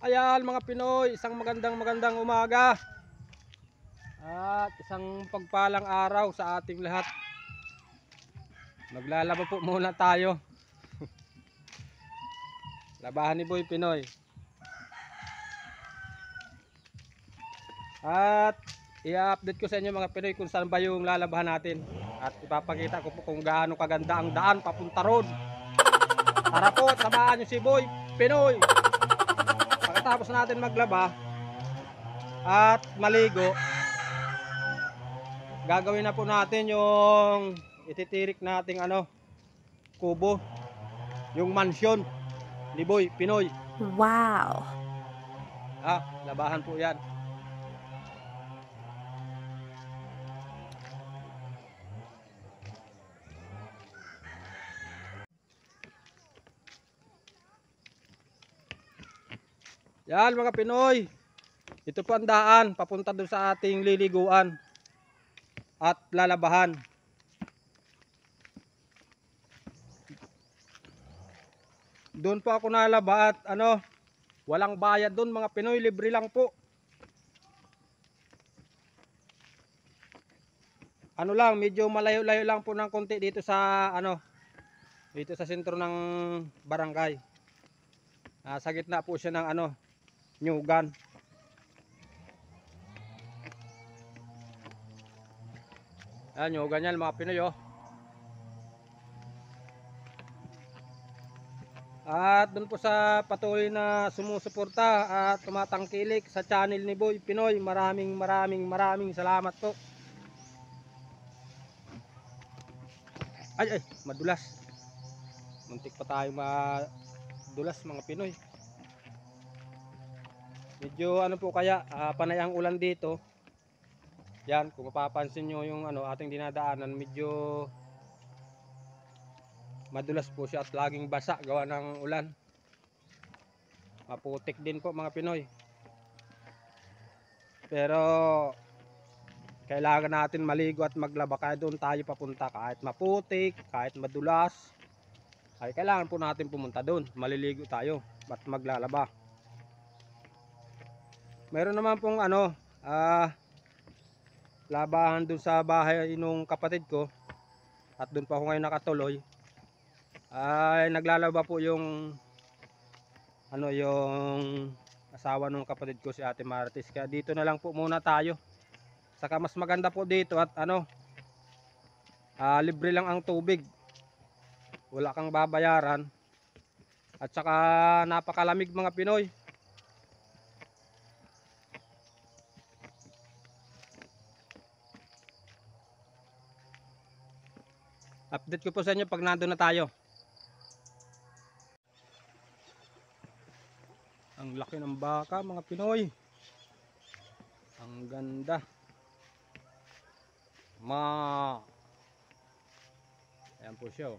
Ayan mga Pinoy, isang magandang umaga at isang pagpalang araw sa ating lahat. Maglalaba po muna tayo. Labahan ni Boy Pinoy. At i-update ko sa inyo mga Pinoy kung saan ba yung lalabahan natin. At ipapakita ko po kung gaano kaganda ang daan papunta roon. Tara po at samahan nyo si Boy Pinoy. Pagkatapos natin maglaba at maligo, gagawin na po natin yung ititirik nating kubo, yung mansyon ni Boy Pinoy. Wow! Labahan po yan. Yan mga Pinoy, ito po ang daan papunta doon sa ating liliguan at lalabahan. Doon po ako nalaba at walang bayad doon mga Pinoy, libre lang po. Medyo malayo-layo lang po ng konti dito sa dito sa sentro ng barangay. Sa gitna po siya ng Nyugan. Nyugan yan mga Pinoy At doon po sa patuloy na sumusuporta at tumatangkilik sa channel ni Boy Pinoy, maraming salamat po. Ay, madulas. Muntik pa tayo madulas mga Pinoy. Medyo po kaya panay ang ulan dito. Yan, kung mapapansin nyo yung ating dinadaanan, medyo madulas po siya at laging basa gawa ng ulan. Maputik din po mga Pinoy. Pero kailangan natin maligo at maglaba, kaya doon tayo papunta. Kahit maputik, kahit madulas, ay kailangan po natin pumunta doon. Maliligo tayo at maglalaba. Meron naman pong labahan doon sa bahay nung kapatid ko, at doon pa ako ngayon nakatuloy. Ay naglalaba po yung yung asawa nung kapatid ko, si Ate Martis. Kaya dito na lang po muna tayo. Saka mas maganda po dito at libre lang ang tubig. Wala kang babayaran. At saka napakalamig mga Pinoy. Update ko po sa inyo pag nandun na tayo. Ang laki ng baka mga Pinoy. Ang ganda. Ayan po siya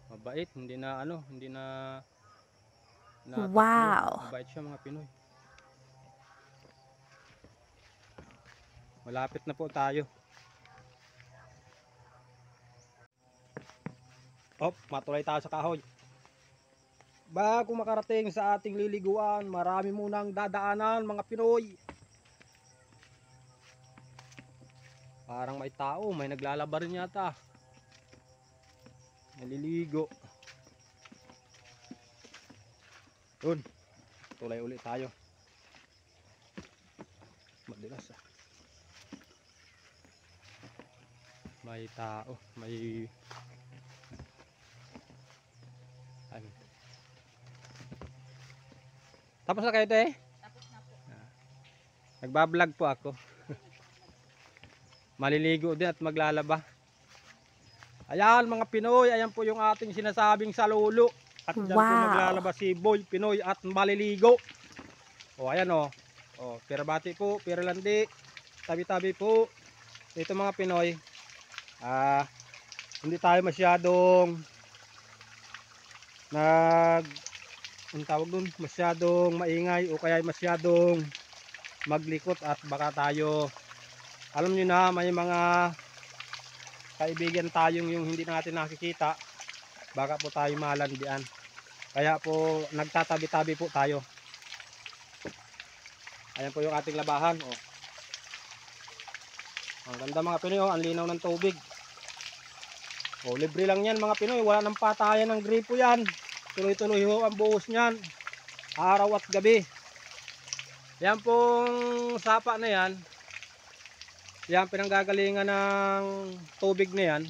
Mabait, hindi na Wow! Mabait siya mga Pinoy. Malapit na po tayo. Matulay tayo sa kahoy. Bago makarating sa ating liliguan, marami munang dadaanan mga Pinoy. Parang may tao, may naglalaba rin yata. Naliligo. Yun, tulay ulit tayo. Madulas May tao, may Tapos na kayo Tapos na po. Nagbablog po ako. Maliligo din at maglalaba. Ayan mga Pinoy, ayan po yung ating sinasabing salulo. At dyan po maglalaba si Boy Pinoy at maliligo. Ayan pirabati po, piralandi, tabi-tabi po. Ito mga Pinoy, hindi tayo masyadong masyadong maingay o kaya masyadong maglikot, at baka tayo, alam nyo na, may mga kaibigan tayong yung hindi natin nakikita, baka po tayo malandian. Kaya po nagtatabi-tabi po tayo. Ayan po yung ating labahan. Oh. Ang ganda mga Pinoy, oh. Ang linaw ng tubig. Oh, libre lang yan mga Pinoy. Wala nang patayan ng gripo yan. Tuloy-tuloy ho ang buhos niyan. Araw at gabi. Yan pong sapa na yan. Yan pinanggagalingan ng tubig na yan.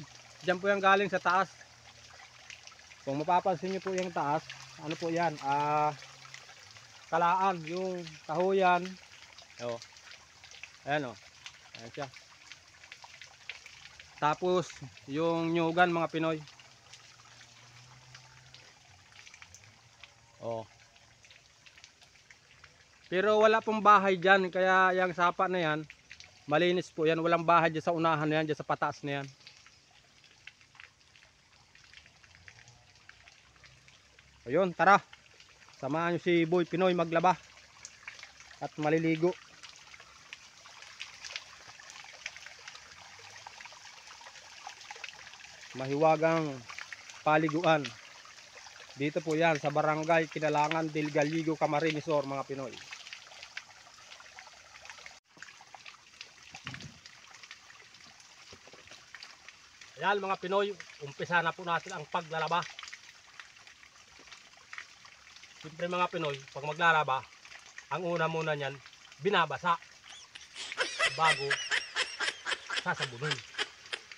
Diyan po yung galing sa taas. Kung mapapansin nyo po yung taas, ano po yan? Kalaan, yung kahuyan. Oh. Ayan oh. Ayan siya. Tapos yung nyugan mga Pinoy. Oh. Pero wala pong bahay diyan, kaya yung sapa na yan, malinis po yan. Walang bahay diyan sa unahan na yan, diyan sa pataas na yan. Ayun, tara. Samahan nyo si Boy Pinoy maglaba at maliligo. Mahiwagang paliguan. Dito po yan sa Barangay Kinalangan del Gallego, Camarines Sur mga Pinoy. Ayan mga Pinoy, umpisa na po natin ang paglalaba. Siyempre mga Pinoy, pag maglalaba, ang una muna niyan, binabasa bago sasabunin.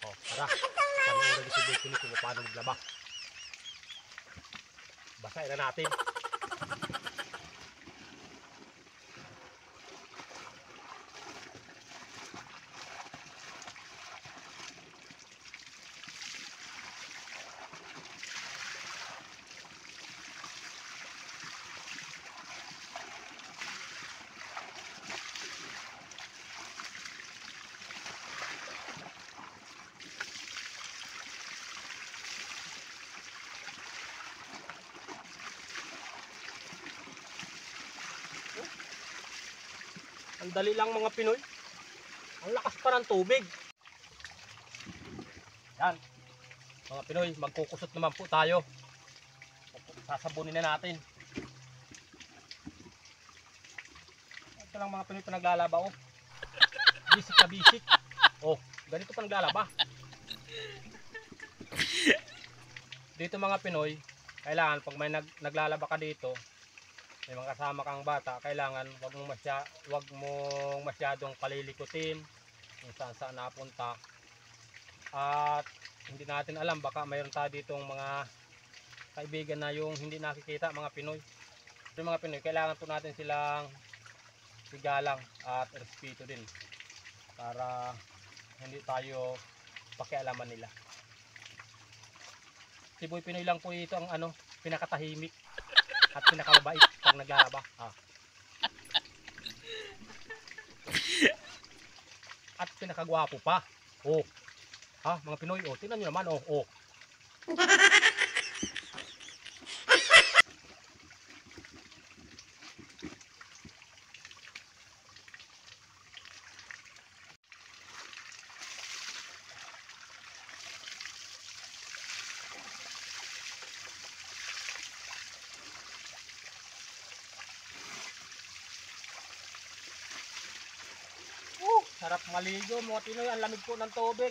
O, tara, panoorin si Boy Pinoy kung paano maglaba. Basahin na natin. Ang dali lang mga Pinoy. Ang lakas pa ng tubig. Yan. Mga Pinoy, magkukusot naman po tayo. Sasabunin na natin. Ito lang mga Pinoy pa naglalaba oh. Bisik na bisik. Oh, ganito pa naglalaba. Dito mga Pinoy, kailangan pag may naglalaba ka dito, may mga kasama kang bata, kailangan wag mong masyadong palilikutin kung saan napunta. At hindi natin alam, baka mayroon tayo ditong mga kaibigan na yung hindi nakikita mga Pinoy. Yung mga Pinoy, kailangan po natin silang sigalang at respeto din para hindi tayo pakialaman nila. Si Boy Pinoy lang po ito ang pinakatahimik at pinakamabait pag naglalaba. At pinakagwapo pa. Oh. Mga Pinoy, oh, tingnan niyo naman, oh. Sarap maligo mga Pinoy, ang lamig po ng tubig.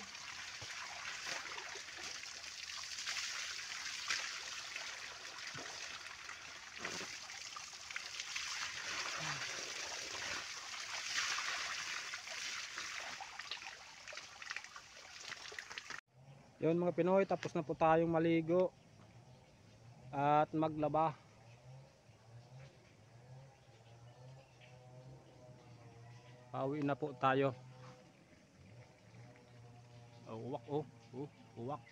Yun mga Pinoy, tapos na po tayong maligo at maglaba. Pauwi na po tayo. Uwak.